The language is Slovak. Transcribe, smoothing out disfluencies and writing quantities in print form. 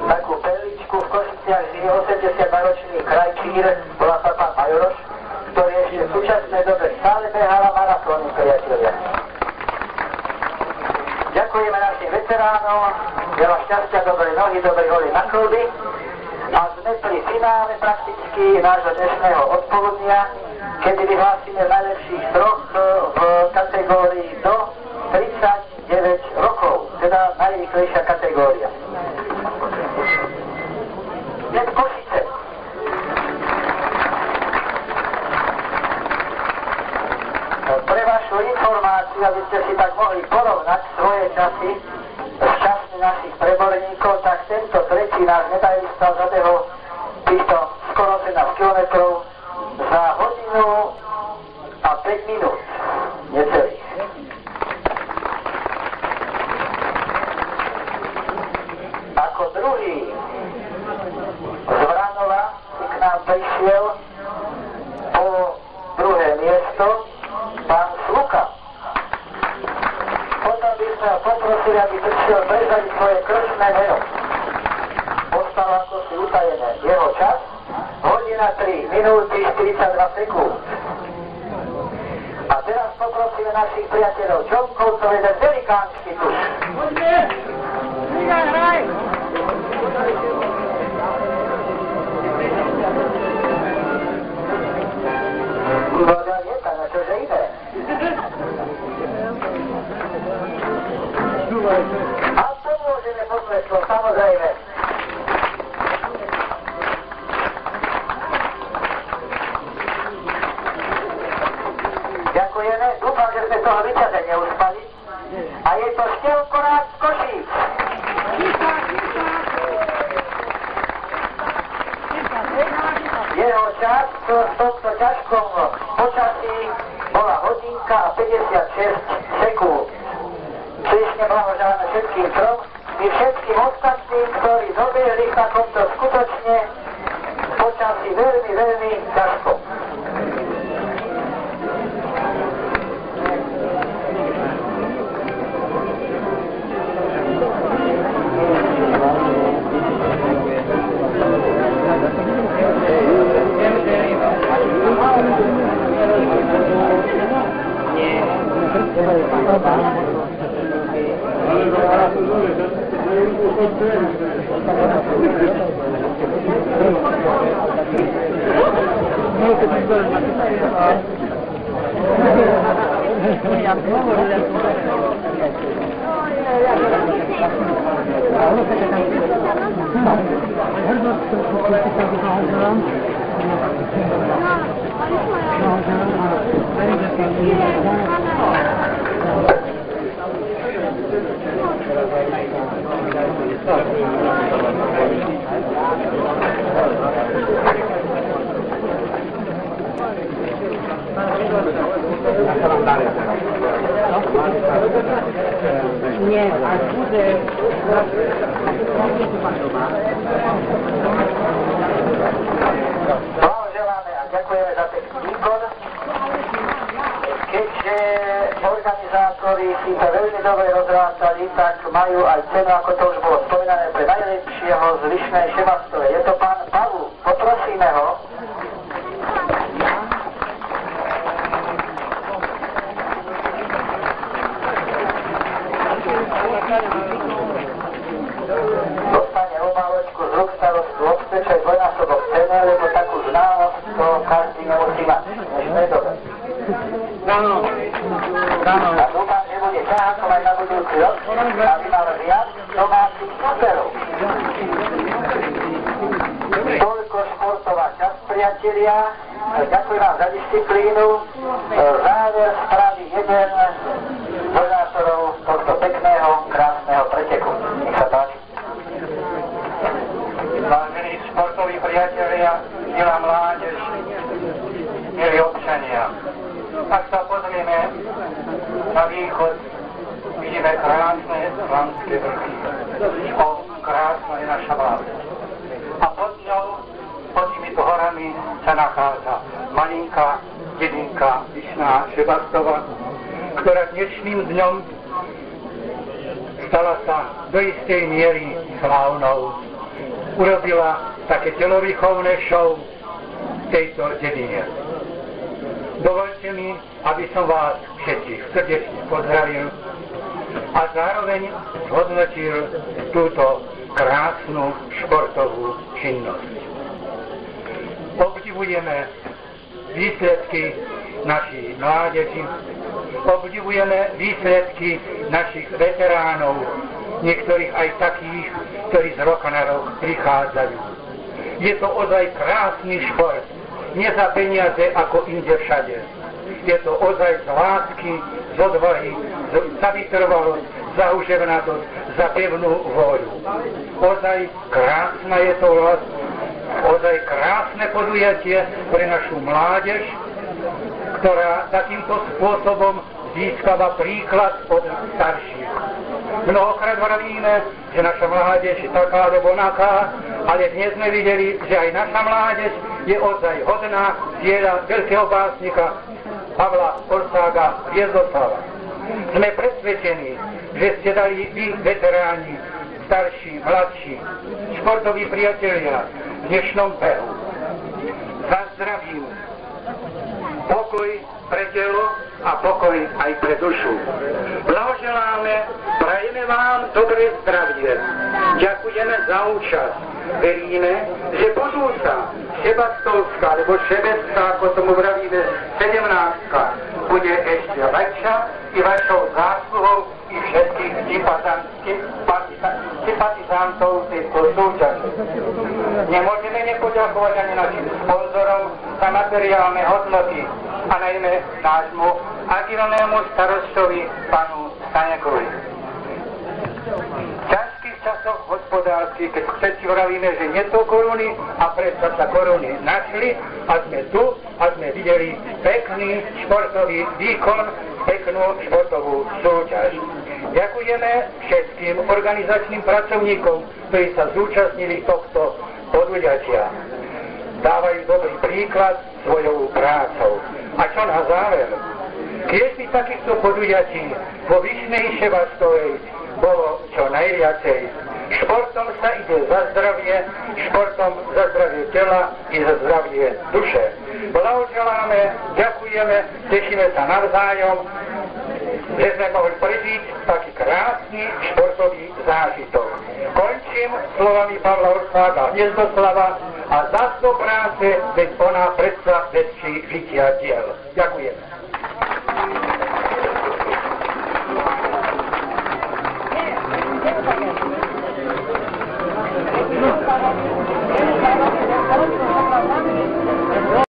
Takú perličku v Košiciach žije 82-ročný krajčír, volá sa pán Majoroš, ktorý ešte v súčasnej dobe stále beháva maratóny, priatelia. Ďakujeme našim veteránom, veľa šťastia, dobrej nohy, dobrej holi na kĺby. A sme pri finále prakticky nášho dnešného odpoludnia, kedy vyhlásime najlepších troch v kategórii do 39 rokov, teda najrýchlejšia kategória. Dnes Košice. Pre vašu informáciu, aby ste si tak mohli porovnať svoje časy s časmi našich preborníkov, tak tento tretí náš medailista zabehol týchto skoro 17 kilometrov za hodinu a 5 minút, necelých. Ako druhý z Vranova si k nám prišiel po druhé miesto pán Sluka. Potom by sme ho poprosili, aby prišiel prezadiť svoje krstné meno. Ostalo ako si utajené jeho čas, hodina 3 minúty 42 sekúnd. A teraz poprosíme našich priateľov Čomkov, to je ten velikánsky tuš. Voda je tá, na čože iné. A pomôžeme podletlo, samozrejme. Ďakujeme, dúfam, že sme toho vyčase neuspali. A je to Števko Rád z Košíc. Jeho čas v tomto ťažkom počasí bola hodinka a 56 sekúnd. Srdečne blahoželáme všetkým trom i všetkým ostatným, ktorí dobiehli v takomto skutočne počasí veľmi, veľmi ťažko. Nie, a kurde... Blahoželáme a ďakujeme za pekný výkon. Keďže organizátori si to veľmi dobre rozrátali, tak majú aj cenu, ako to už bolo spomínané, pre najlepšieho z Vyšnej Šebastovej. Je to pán Pavú. Poprosíme ho. Dostane obálečku z rúk starostu obce, čo je dvojnásobok ceny, lebo takú známosť to každý nemusí mať. Dnešnej dobe. Áno. A dúfam, že bude ťahákom aj na budúci rok, aby mal viac domácich superov. Toľko športová časť, priatelia. Ďakujem vám za disciplínu. Záver spraví jeden z organizátorov tohto pekného, krásneho preteku. Nech sa páči. Vážení športoví priatelia, milá mládež, milí občania. Ak sa pozrieme na východ, vidíme krásne slanské vrchy. Krásna je naša vláda. A pod ňou, pod týmito horami sa nachádza malinká dedinka Vyšná Šebastova, ktorá dnešným dňom stala sa do istej miery slávnou. Urobila také telovýchovné show v tejto dedine. Dovoľte mi, aby som vás všetkých srdečne pozdravil a zároveň zhodnotil túto krásnu športovú činnosť. Obdivujeme výsledky našich mládeží, obdivujeme výsledky našich veteránov, niektorých aj takých, ktorí z roka na rok prichádzajú. Je to ozaj krásny šport, nie za peniaze ako inde všade. Je to ozaj z lásky, z odvahy, za vytrvalosť, za uževnatosť, za pevnú vôľu. Ozaj krásna je to vlast, ozaj krásne podujatie pre našu mládež, ktorá takýmto spôsobom získava príklad od starších. Mnohokrát vravíme, že naša mládež je taká alebo onaká, ale dnes sme videli, že aj naša mládež je ozaj hodná diela veľkého básnika Pavla Orsága Hviezdoslava. Sme presvedčení, že ste dali vy, veteráni, starší, mladší, športoví priatelia v dnešnom behu. Zazdravím pokoj pre telo a pokoj aj pre dušu. Blahoželáme, prajeme vám dobré zdravie. Ďakujeme za účasť. Veríme, že budúca Sebastovská, alebo Šebecká, ako tomu vravíme, 17. bude ešte lepšia i vašou zásluhou i všetkých sympatizantov tejto súťaže. Nemôžeme nepoďakovať ani našim sponzorom za materiálne hodnoty a najmä nášmu agilnému starostovi panu Staňakovi. V ťažkých časoch hospodárskych, keď všetci vravíme, že nie to koruny a predsa sa koruny našli a sme tu a sme videli pekný športový výkon, peknú športovú súťaž. Ďakujeme všetkým organizačným pracovníkom, ktorí sa zúčastnili tohto podujatia. Dávajú dobrý príklad svojou prácou. A čo na záver? Keď by takýchto podujatí vo Vyšnej Šebastovej bolo čo najviacej. Športom sa ide za zdravie, športom za zdravie tela i za zdravie duše. Blahoželáme, ďakujeme, tešíme sa navzájom, že sme mohli prežiť taký krásny športový zážitok. Končím slovami Pavla Orsága Hviezdoslava a za to práce, veď ona predsa vedčí žitia diel. Ďakujem.